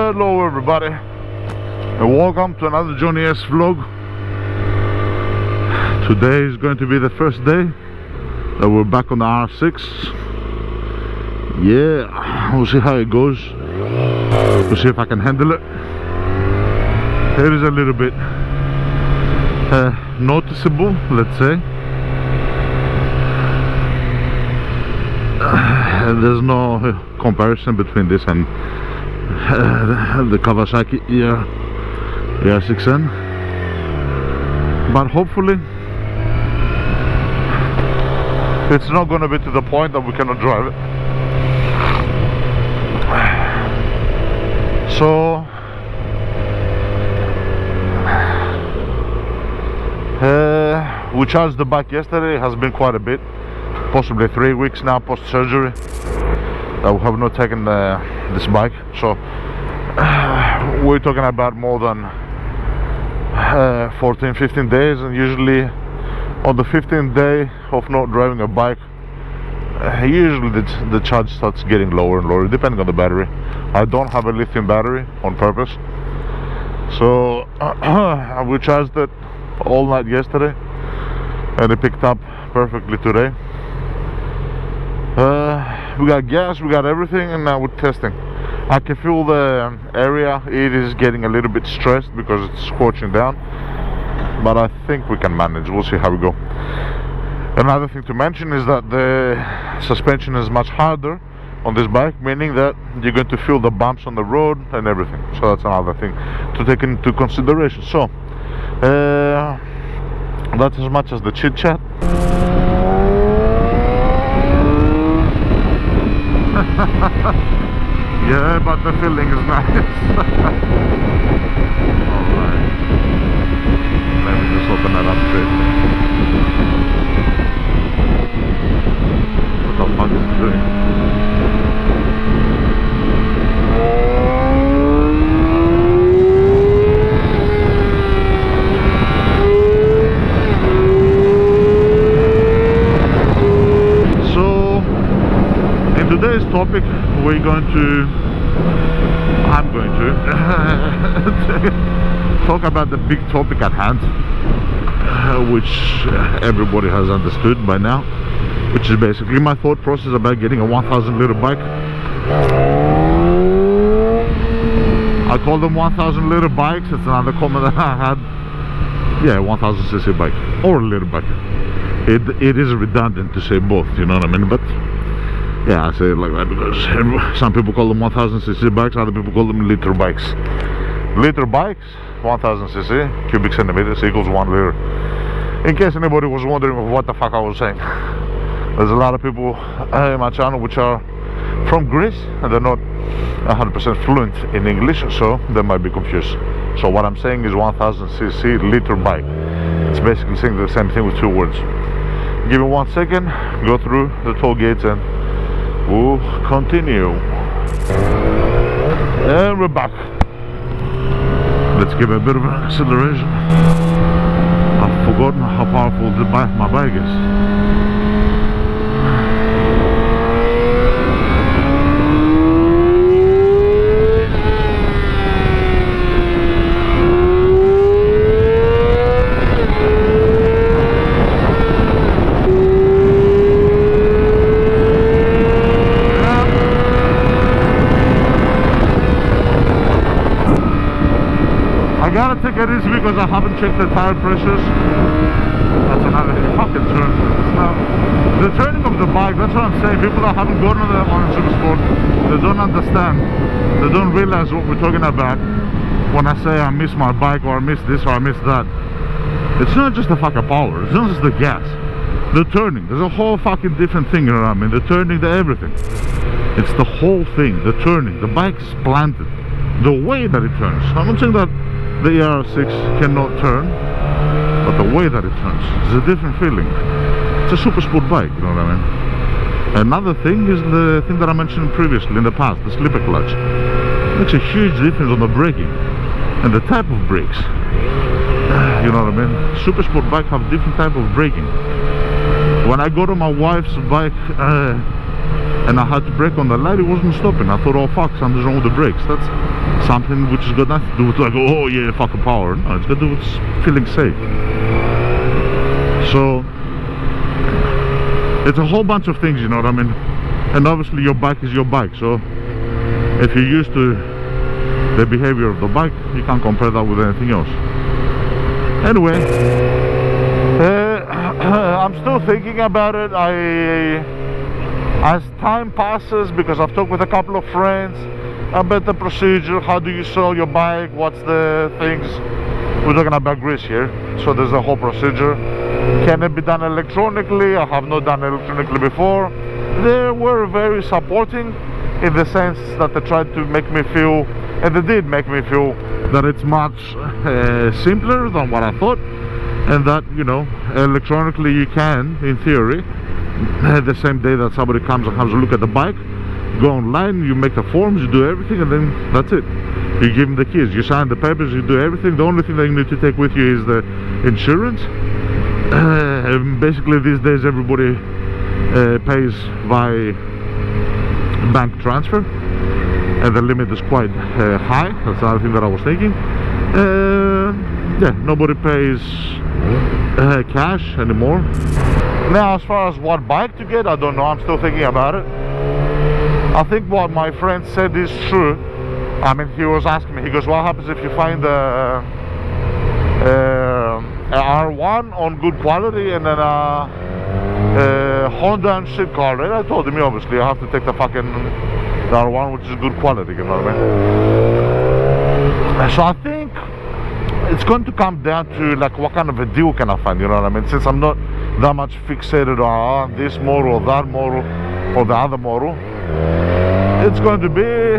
Hello everybody, and welcome to another Johnny S vlog. Today is going to be the first day that we're back on the R6. Yeah, we'll see how it goes. We'll see if I can handle it. It is a little bit noticeable, let's say. There's no comparison between this and the Kawasaki ER6N, but hopefully it's not going to be to the point that we cannot drive it. So we charged the bike yesterday. It has been quite a bit, possibly 3 weeks now post surgery that we have not taken this bike. So we're talking about more than 14-15 days, and usually on the 15th day of not driving a bike, usually the charge starts getting lower and lower depending on the battery. I don't have a lithium battery on purpose, so we charged it all night yesterday and it picked up perfectly today. We got gas, we got everything, and now we're testing. I can feel the area, it is getting a little bit stressed because it's scorching down, but I think we can manage. We'll see how we go. Another thing to mention is that the suspension is much harder on this bike, meaning that you're going to feel the bumps on the road and everything. So that's another thing to take into consideration. So that's as much as the chit chat. Yeah, but the feeling is nice. Alright, let me just open that up straight. What the fuck is it doing? Today's topic, I'm going to talk about the big topic at hand, which everybody has understood by now, which is basically my thought process about getting a 1000 liter bike. I call them 1000 liter bikes. It's another comment that I had. Yeah, 1000cc bike or liter bike. It is redundant to say both, you know what I mean? But yeah, I say it like that because some people call them 1000cc bikes, other people call them liter bikes. Liter bikes, 1000cc, cubic centimeters equals 1 liter. In case anybody was wondering what the fuck I was saying. There's a lot of people in my channel which are from Greece and they're not 100% fluent in English, so they might be confused. So what I'm saying is 1000cc liter bike. It's basically saying the same thing with 2 words. Give me 1 second, go through the toll gates and we'll continue. And we're back. Let's give it a bit of an acceleration. I've forgotten how powerful my bike is. I gotta take it easy because I haven't checked the tire pressures. That's another fucking turn. Now, the turning of the bike, that's what I'm saying. People that haven't gone on a super sport, they don't understand. They don't realize what we're talking about when I say I miss my bike or I miss this or I miss that. It's not just the fucking power, it's not just the gas. The turning, there's a whole fucking different thing, you know what I mean? The turning, the everything. It's the whole thing, the turning. The bike is planted. The way that it turns. I'm not saying that the ER6 cannot turn, but the way that it turns is a different feeling. It's a super sport bike, you know what I mean? Another thing is the thing that I mentioned previously in the past, the slipper clutch. It makes a huge difference on the braking and the type of brakes. You know what I mean? Super sport bike have different type of braking. When I go to my wife's bike and I had to brake on the light, it wasn't stopping. I thought, oh fuck, something's wrong with the brakes. That's something which has got nothing to do with like, oh yeah, fucking power. No, it's got to do with feeling safe. So it's a whole bunch of things, you know what I mean? And obviously your bike is your bike, so if you're used to the behavior of the bike, you can't compare that with anything else. Anyway, I'm still thinking about it. As time passes, because I've talked with a couple of friends about the procedure, how do you sell your bike, what's the things. We're talking about Greece here, so there's a whole procedure. Can it be done electronically? I have not done electronically before. They were very supporting in the sense that they tried to make me feel, and they did make me feel, that it's much simpler than what I thought, and that, you know, electronically you can, in theory, the same day that somebody comes and has a look at the bike, go online, you make the forms, you do everything, and then that's it. You give them the keys, you sign the papers, you do everything. The only thing that you need to take with you is the insurance. Basically these days everybody pays by bank transfer, and the limit is quite high. That's another thing that I was thinking. Yeah, nobody pays cash anymore. Now, as far as what bike to get, I don't know. I'm still thinking about it. I think what my friend said is true. I mean, he was asking me, he goes, what happens if you find a R1 on good quality and then a Honda and shit car? And I told him, obviously, I have to take the fucking R1, which is good quality, you know what I mean? So I think it's going to come down to like what kind of a deal can I find, you know what I mean? Since I'm not that much fixated on this model or that model or the other model, it's going to be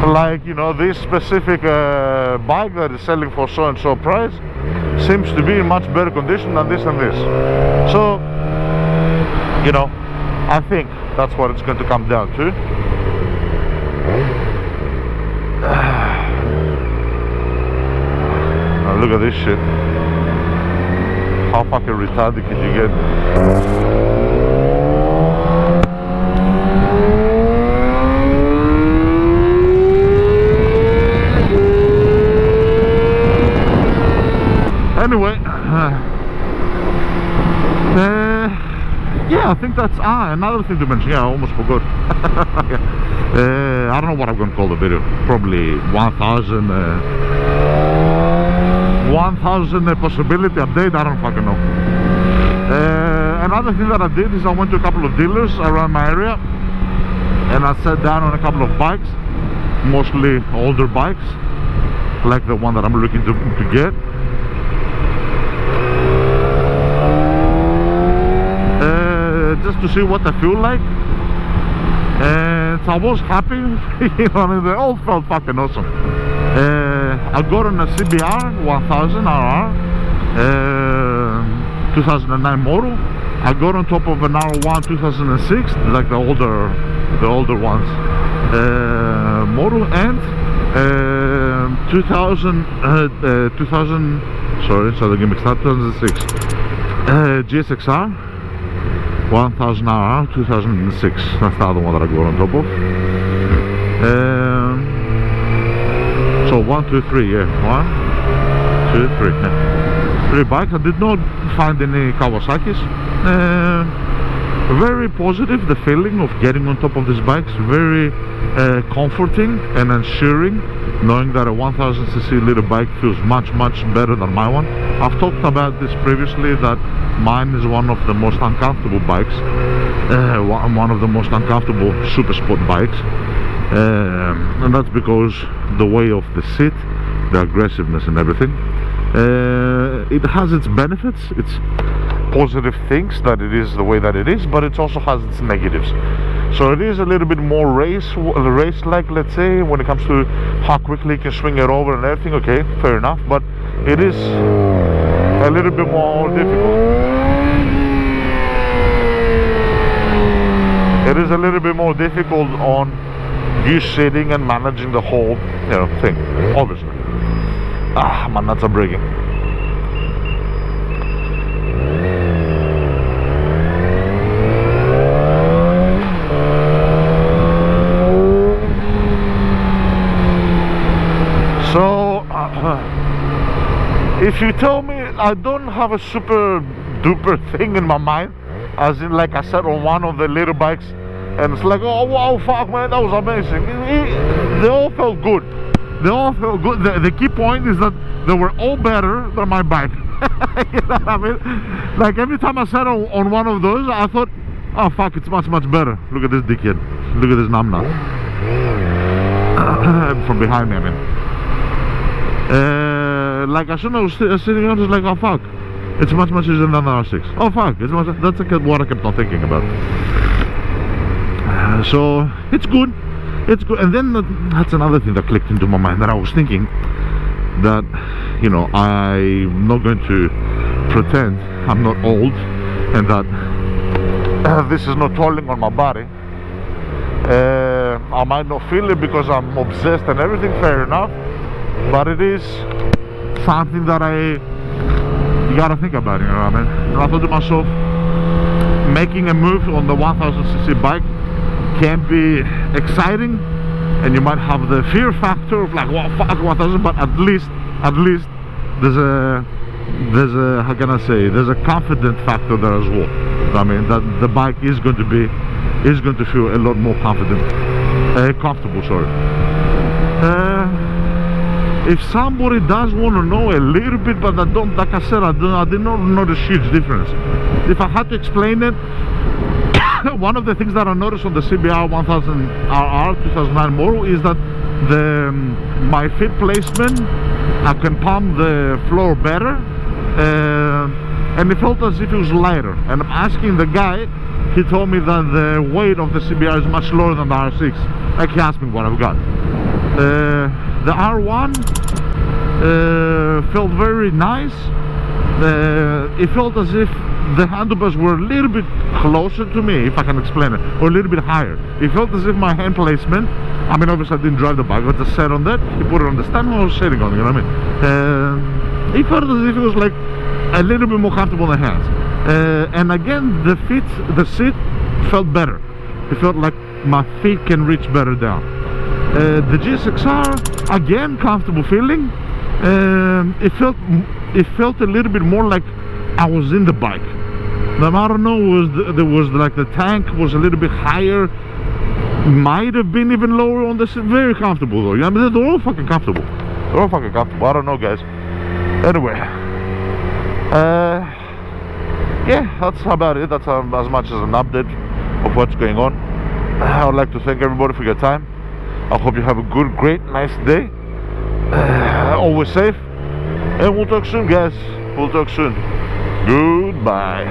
like, you know, this specific bike that is selling for so and so price seems to be in much better condition than this and this. So, you know, I think that's what it's going to come down to. Now look at this shit. How fucking retarded can you get? Anyway, yeah, I think that's another thing to mention. Yeah, I almost forgot. I don't know what I'm going to call the video. Probably 1000 possibility update. I don't fucking know. Another thing that I did is I went to a couple of dealers around my area, and I sat down on a couple of bikes, mostly older bikes, like the one that I'm looking to get. Just to see what I feel like, and I was happy. You know, I mean, they all felt fucking awesome. I got on a CBR 1000 RR, 2009 model. I got on top of an R1 2006, like the older ones, model, and 2000 sorry, so the game mixed up, 2006 GSXR 1000 RR 2006. That's the other one that I got on top of. So 1, 2, 3, yeah, 1, 2, 3, yeah. 3 bikes. I did not find any Kawasaki's. Very positive, the feeling of getting on top of these bikes. Very comforting and assuring, knowing that a 1000cc little bike feels much better than my one. I've talked about this previously, that mine is one of the most uncomfortable bikes, one of the most uncomfortable super sport bikes, and that's because the way of the seat, the aggressiveness and everything. It has its benefits, its positive things, that it is the way that it is, but it also has its negatives. So it is a little bit more race-like, let's say, when it comes to how quickly you can swing it over and everything. Okay, fair enough, but it is a little bit more difficult. It is a little bit more difficult on you sitting and managing the whole, you know, thing, obviously. My nuts are breaking. if you tell me, I don't have a super duper thing in my mind, as in like I said on one of the little bikes, and it's like, oh wow, fuck man, that was amazing. They all felt good. They all felt good. The key point is that they were all better than my bike. You know what I mean? Like every time I sat on one of those, I thought, oh fuck, it's much better. Look at this dickhead. Look at this numbnut. From behind me, I mean. Like as soon as I was sitting on, just like, oh fuck, it's much easier than the R6. Oh fuck, it's much. That's what I kept on thinking about. So it's good. It's good. And then that's another thing that clicked into my mind, that I was thinking that, you know, I'm not going to pretend I'm not old, and that this is not tolling on my body. I might not feel it because I'm obsessed and everything, fair enough, but it is something that you gotta think about, you know what I mean? And I thought to myself, making a move on the 1000cc bike can be exciting, and you might have the fear factor of like, wow, fuck 1000, but at least there's a how can I say, there's a confident factor there as well. I mean, that the bike is going to feel a lot more comfortable, sorry. If somebody does want to know a little bit, but I don't, like I said, I did not notice huge difference. If I had to explain it, one of the things that I noticed on the CBR 1000 RR 2009 model is that my feet placement, I can palm the floor better, and it felt as if it was lighter. And I'm asking the guy, he told me that the weight of the CBR is much lower than the R6. Like, he asked me what I've got. The R1 felt very nice. It felt as if the handlebars were a little bit closer to me, if I can explain it, or a little bit higher. It felt as if my hand placement, I mean, obviously I didn't drive the bike, I just sat on that, he put it on the stand, and I was sitting on it, you know what I mean? It felt as if it was like a little bit more comfortable in the hands. And again, the seat felt better. It felt like my feet can reach better down. The GSX-R, again, comfortable feeling. It felt a little bit more like I was in the bike. Now, I don't know, there was like the tank was a little bit higher, might have been even lower on the seat. Very comfortable though. I mean, they're all fucking comfortable. They're all fucking comfortable. I don't know, guys. Anyway, yeah, that's about it. That's as much as an update of what's going on. I would like to thank everybody for your time. I hope you have a good, great, nice day. Always safe, and we'll talk soon, guys. We'll talk soon. Goodbye.